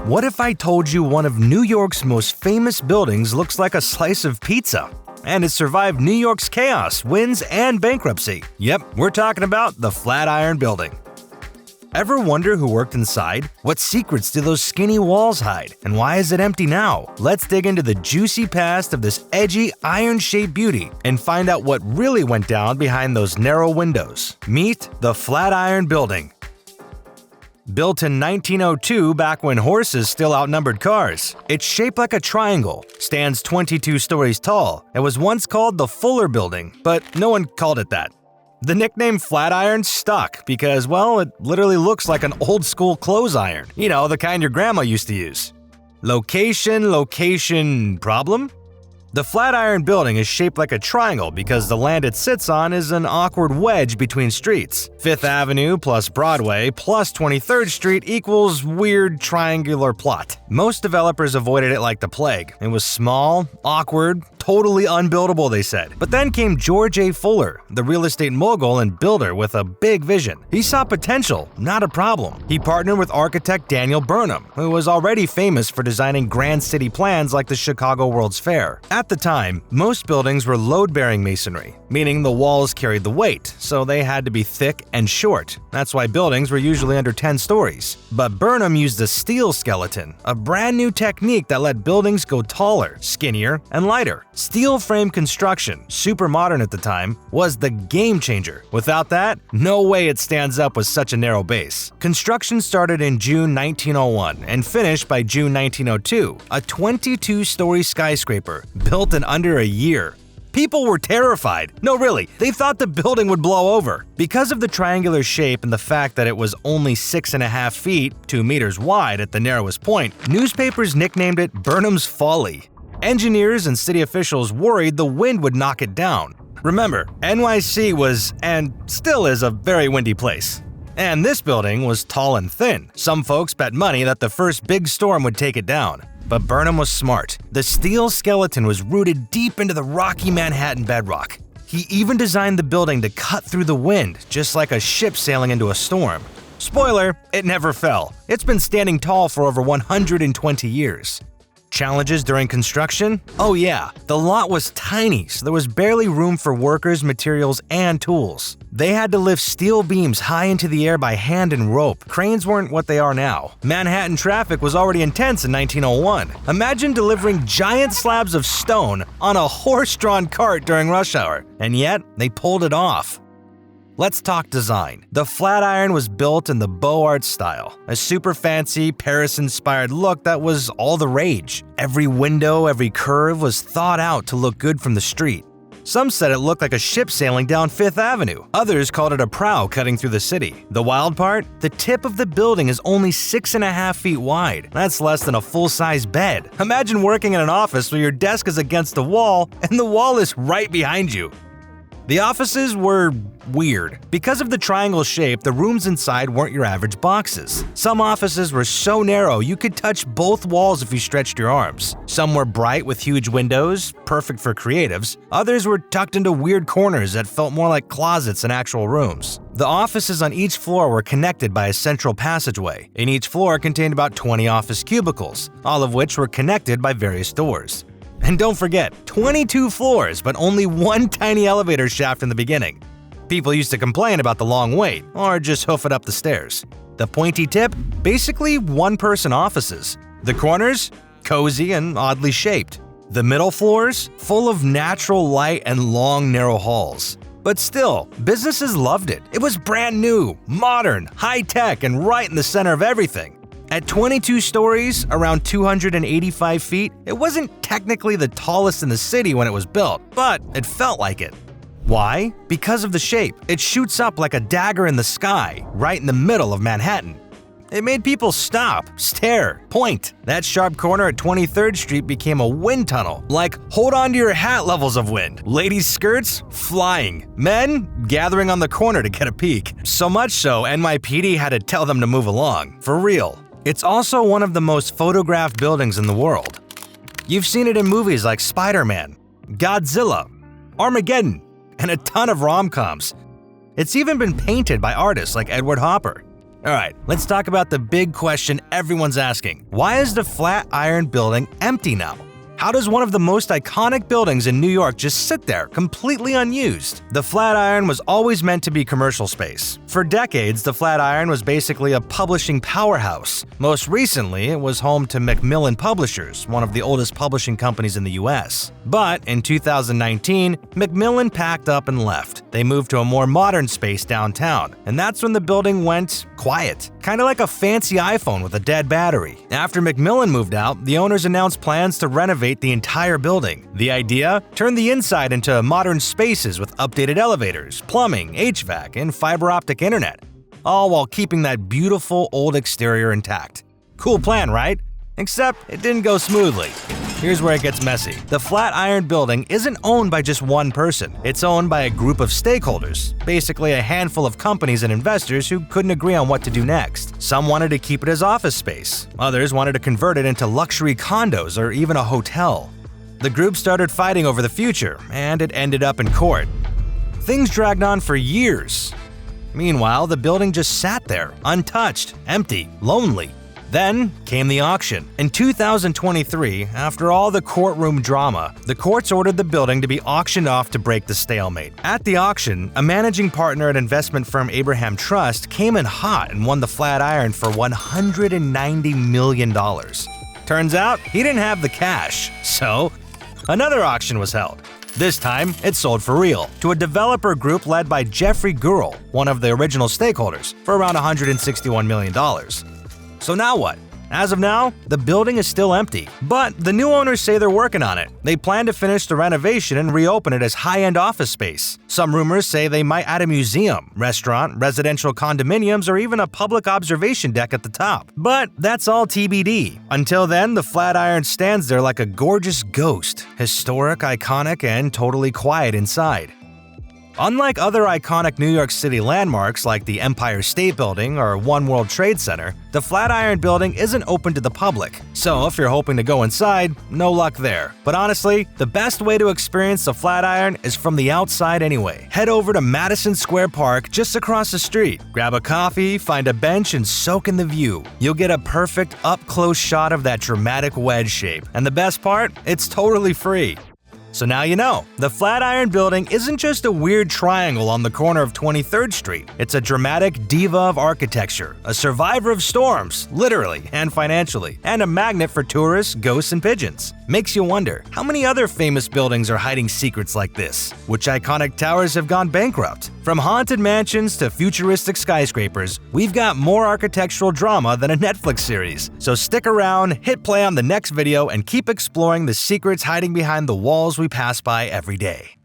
What if I told you one of New York's most famous buildings looks like a slice of pizza? And it survived New York's chaos, winds, and bankruptcy. Yep, we're talking about the Flatiron Building. Ever wonder who worked inside? What secrets do those skinny walls hide? And why is it empty now? Let's dig into the juicy past of this edgy, iron-shaped beauty and find out what really went down behind those narrow windows. Meet the Flatiron Building. Built in 1902, back when horses still outnumbered cars, it's shaped like a triangle, stands 22 stories tall, and was once called the Fuller Building, but no one called it that. The nickname Flatiron stuck because, well, it literally looks like an old-school clothes iron. You know, the kind your grandma used to use. Location, problem? The Flatiron Building is shaped like a triangle because the land it sits on is an awkward wedge between streets. 5th Avenue plus Broadway plus 23rd Street equals weird triangular plot. Most developers avoided it like the plague. It was small, awkward, totally unbuildable, they said. But then came George A. Fuller, the real estate mogul and builder with a big vision. He saw potential, not a problem. He partnered with architect Daniel Burnham, who was already famous for designing grand city plans like the Chicago World's Fair. At the time, most buildings were load-bearing masonry, meaning the walls carried the weight, so they had to be thick and short. That's why buildings were usually under 10 stories. But Burnham used a steel skeleton, a brand new technique that let buildings go taller, skinnier, and lighter. Steel frame construction, super modern at the time, was the game changer. Without that, no way it stands up with such a narrow base. Construction started in June 1901 and finished by June 1902, a 22-story skyscraper built in under a year. People were terrified. No, really, they thought the building would blow over. Because of the triangular shape and the fact that it was only 6.5 feet, 2 meters wide at the narrowest point, newspapers nicknamed it Burnham's Folly. Engineers and city officials worried the wind would knock it down. Remember, NYC was, and still is, a very windy place. And this building was tall and thin. Some folks bet money that the first big storm would take it down. But Burnham was smart. The steel skeleton was rooted deep into the rocky Manhattan bedrock. He even designed the building to cut through the wind, just like a ship sailing into a storm. Spoiler, it never fell. It's been standing tall for over 120 years. Challenges during construction? Oh yeah, the lot was tiny, so there was barely room for workers, materials, and tools. They had to lift steel beams high into the air by hand and rope. Cranes weren't what they are now. Manhattan traffic was already intense in 1901. Imagine delivering giant slabs of stone on a horse-drawn cart during rush hour, and yet they pulled it off. Let's talk design. The Flatiron was built in the Beaux Arts style, a super fancy, Paris-inspired look that was all the rage. Every window, every curve was thought out to look good from the street. Some said it looked like a ship sailing down 5th Avenue. Others called it a prow cutting through the city. The wild part? The tip of the building is only 6.5 feet wide. That's less than a full-size bed. Imagine working in an office where your desk is against the wall and the wall is right behind you. The offices were weird. Because of the triangle shape, the rooms inside weren't your average boxes. Some offices were so narrow you could touch both walls if you stretched your arms. Some were bright with huge windows, perfect for creatives. Others were tucked into weird corners that felt more like closets than actual rooms. The offices on each floor were connected by a central passageway, and each floor contained about 20 office cubicles, all of which were connected by various doors. And don't forget, 22 floors, but only one tiny elevator shaft in the beginning. People used to complain about the long wait, or just hoof it up the stairs. The pointy tip? Basically one-person offices. The corners? Cozy and oddly shaped. The middle floors? Full of natural light and long, narrow halls. But still, businesses loved it. It was brand new, modern, high-tech, and right in the center of everything. At 22 stories, around 285 feet, it wasn't technically the tallest in the city when it was built, but it felt like it. Why? Because of the shape. It shoots up like a dagger in the sky, right in the middle of Manhattan. It made people stop, stare, point. That sharp corner at 23rd Street became a wind tunnel, like hold on to your hat levels of wind. Ladies' skirts? Flying. Men? Gathering on the corner to get a peek. So much so, NYPD had to tell them to move along. For real. It's also one of the most photographed buildings in the world. You've seen it in movies like Spider-Man, Godzilla, Armageddon, and a ton of rom-coms. It's even been painted by artists like Edward Hopper. Alright, let's talk about the big question everyone's asking. Why is the Flatiron Building empty now? How does one of the most iconic buildings in New York just sit there, completely unused? The Flatiron was always meant to be commercial space. For decades, the Flatiron was basically a publishing powerhouse. Most recently, it was home to Macmillan Publishers, one of the oldest publishing companies in the US. But in 2019, Macmillan packed up and left. They moved to a more modern space downtown, and that's when the building went quiet. Kind of like a fancy iPhone with a dead battery. After Macmillan moved out, the owners announced plans to renovate the entire building. The idea? Turn the inside into modern spaces with updated elevators, plumbing, HVAC, and fiber optic internet, all while keeping that beautiful old exterior intact. Cool plan, right? Except it didn't go smoothly. Here's where it gets messy. The Flatiron Building isn't owned by just one person. It's owned by a group of stakeholders, basically a handful of companies and investors who couldn't agree on what to do next. Some wanted to keep it as office space. Others wanted to convert it into luxury condos or even a hotel. The group started fighting over the future, and it ended up in court. Things dragged on for years. Meanwhile, the building just sat there, untouched, empty, lonely. Then came the auction. In 2023, after all the courtroom drama, the courts ordered the building to be auctioned off to break the stalemate. At the auction, a managing partner at investment firm Abraham Trust came in hot and won the Flatiron for $190 million. Turns out, he didn't have the cash, so another auction was held. This time, it sold for real, to a developer group led by Jeffrey Gurl, one of the original stakeholders, for around $161 million. So now what? As of now, the building is still empty, but the new owners say they're working on it. They plan to finish the renovation and reopen it as high-end office space. Some rumors say they might add a museum, restaurant, residential condominiums, or even a public observation deck at the top. But that's all TBD. Until then, the Flatiron stands there like a gorgeous ghost, historic, iconic, and totally quiet inside. Unlike other iconic New York City landmarks like the Empire State Building or One World Trade Center, the Flatiron Building isn't open to the public. So if you're hoping to go inside, no luck there. But honestly, the best way to experience the Flatiron is from the outside anyway. Head over to Madison Square Park just across the street. Grab a coffee, find a bench, and soak in the view. You'll get a perfect up-close shot of that dramatic wedge shape. And the best part? It's totally free. So now you know, the Flatiron Building isn't just a weird triangle on the corner of 23rd Street. It's a dramatic diva of architecture, a survivor of storms, literally and financially, and a magnet for tourists, ghosts, and pigeons. Makes you wonder, how many other famous buildings are hiding secrets like this? Which iconic towers have gone bankrupt? From haunted mansions to futuristic skyscrapers, we've got more architectural drama than a Netflix series. So stick around, hit play on the next video, and keep exploring the secrets hiding behind the walls we pass by every day.